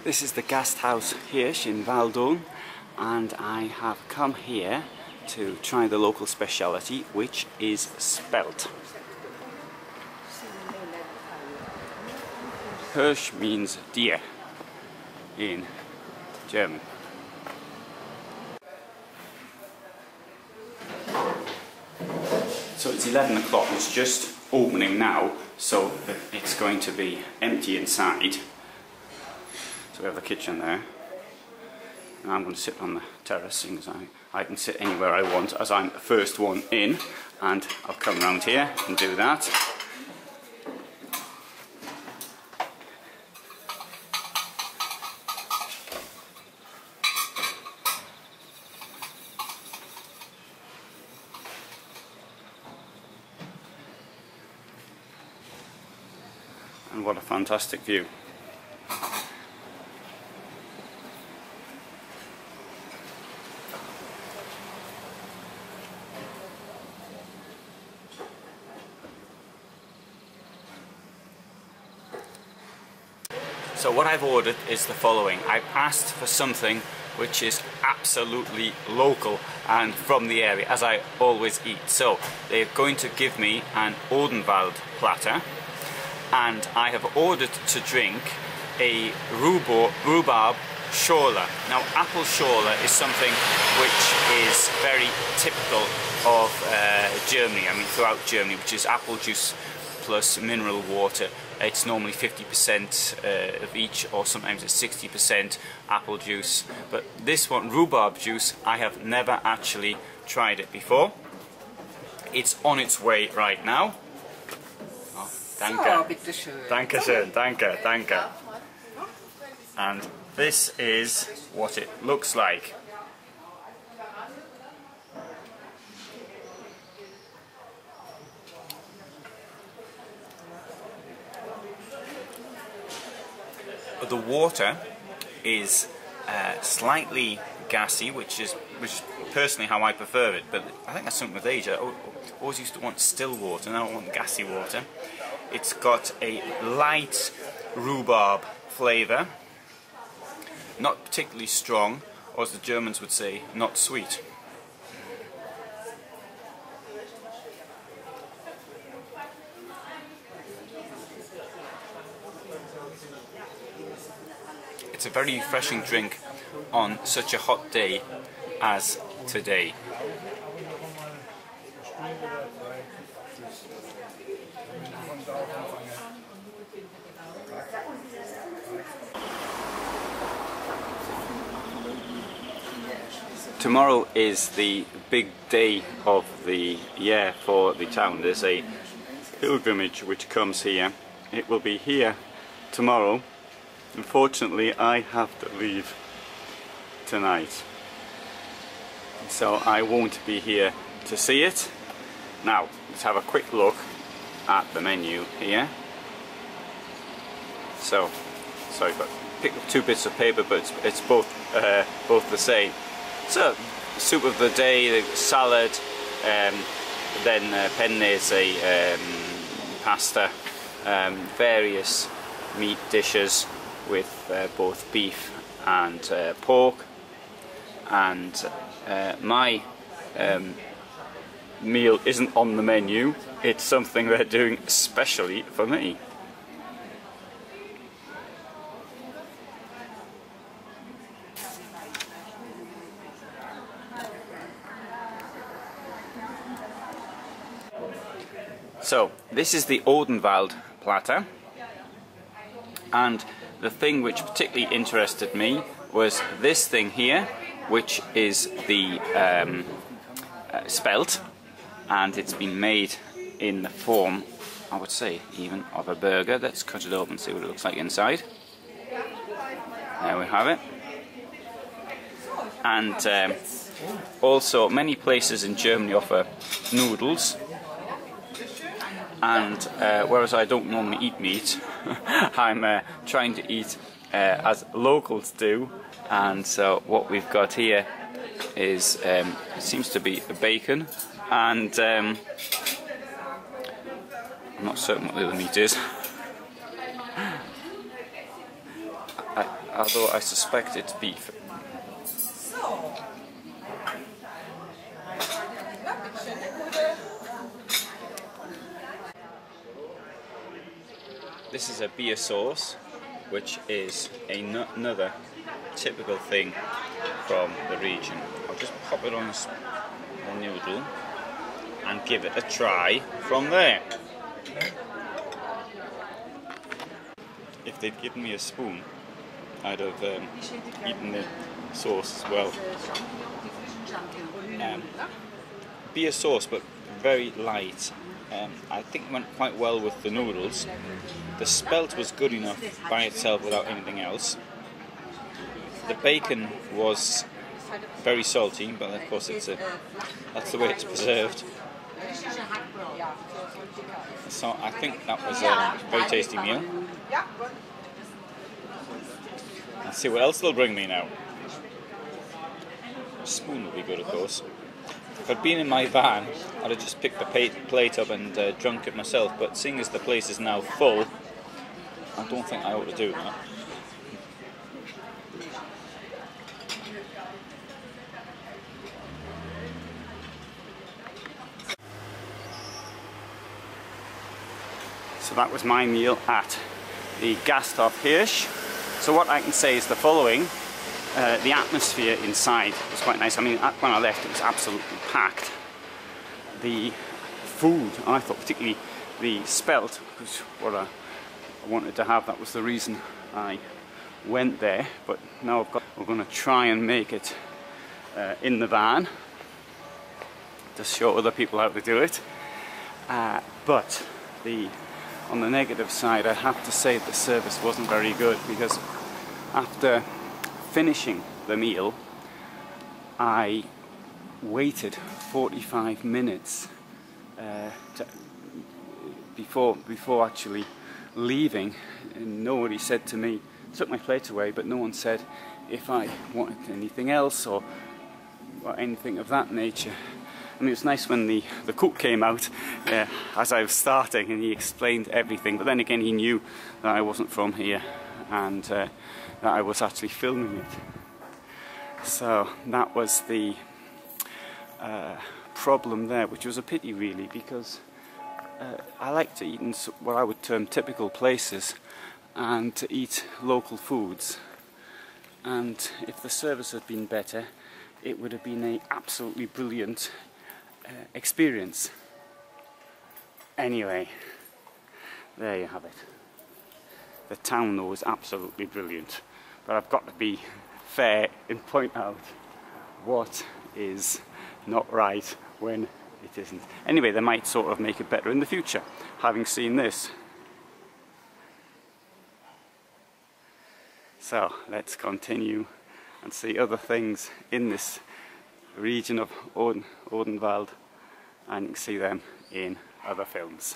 This is the Gasthof Hirsch in Walldurn, and I have come here to try the local speciality, which is spelt. Hirsch means deer in German. So it's 11 o'clock, it's just opening now, so it's going to be empty inside. So we have the kitchen there, and I'm going to sit on the terrace, seeing as I can sit anywhere I want as I'm the first one in, and I'll come round here and do that. And what a fantastic view. So what I've ordered is the following. I've asked for something which is absolutely local and from the area, as I always eat. So they're going to give me an Odenwald platter, and I have ordered to drink a rhubarb schorle. Now, apple schorle is something which is very typical of Germany, I mean throughout Germany, which is apple juice plus mineral water. It's normally 50% of each, or sometimes it's 60% apple juice. But this one, rhubarb juice, I have never actually tried it before. It's on its way right now. Oh, danke. So, bitteschön. Danke schön, danke, danke. And this is what it looks like. The water is slightly gassy, which is personally how I prefer it, but I think that's something with age. I always used to want still water, now I want gassy water. It's got a light rhubarb flavour, not particularly strong, or as the Germans would say, not sweet. It's a very refreshing drink on such a hot day as today. Tomorrow is the big day of the year for the town. There's a pilgrimage which comes here. It will be here tomorrow. Unfortunately, I have to leave tonight, so I won't be here to see it. Now, let's have a quick look at the menu here. So, sorry, but picked up two bits of paper, but it's both the same. So, soup of the day, the salad, then penne, pasta, various meat dishes with both beef and pork, and my meal isn't on the menu, it's something they're doing especially for me. So this is the Odenwald platter, and the thing which particularly interested me was this thing here, which is the spelt, and it's been made in the form, I would say, even of a burger. Let's cut it open and see what it looks like inside. There we have it. And also, many places in Germany offer noodles. And whereas I don't normally eat meat, I'm trying to eat as locals do, and so what we've got here is it seems to be bacon, and I'm not certain what the other meat is. I although I suspect it's beef. This is a beer sauce, which is another typical thing from the region. I'll just pop it on a noodle and give it a try from there. If they'd given me a spoon, I'd have eaten the sauce as well. Beer sauce, but very light. I think it went quite well with the noodles. The spelt was good enough by itself without anything else. The bacon was very salty, but of course that's the way it's preserved. So I think that was a very tasty meal. Let's see what else they'll bring me now. A spoon would be good, of course. If I'd been in my van, I'd have just picked the plate up and drunk it myself, but seeing as the place is now full, I don't think I ought to do that. So that was my meal at the Gasthof Hirsch. So what I can say is the following. The atmosphere inside was quite nice. I mean, when I left it was absolutely packed. The food, I thought, particularly the spelt, which was what I wanted to have. That was the reason I went there. But now we're going to try and make it in the van to show other people how to do it. But on the negative side, I have to say the service wasn't very good, because after finishing the meal, I waited 45 minutes before actually leaving, and nobody said to me, took my plate away, but no one said if I wanted anything else or anything of that nature. I mean, it was nice when the cook came out as I was starting, and he explained everything, but then again he knew that I wasn't from here and that I was actually filming it. So that was the problem there, which was a pity really, because I like to eat in what I would term typical places and to eat local foods, and if the service had been better, it would have been an absolutely brilliant experience. Anyway, there you have it. The town though is absolutely brilliant, but I've got to be fair and point out what is not right when it isn't. Anyway, they might sort of make it better in the future, having seen this. So let's continue and see other things in this region of Odenwald, and you can see them in other films.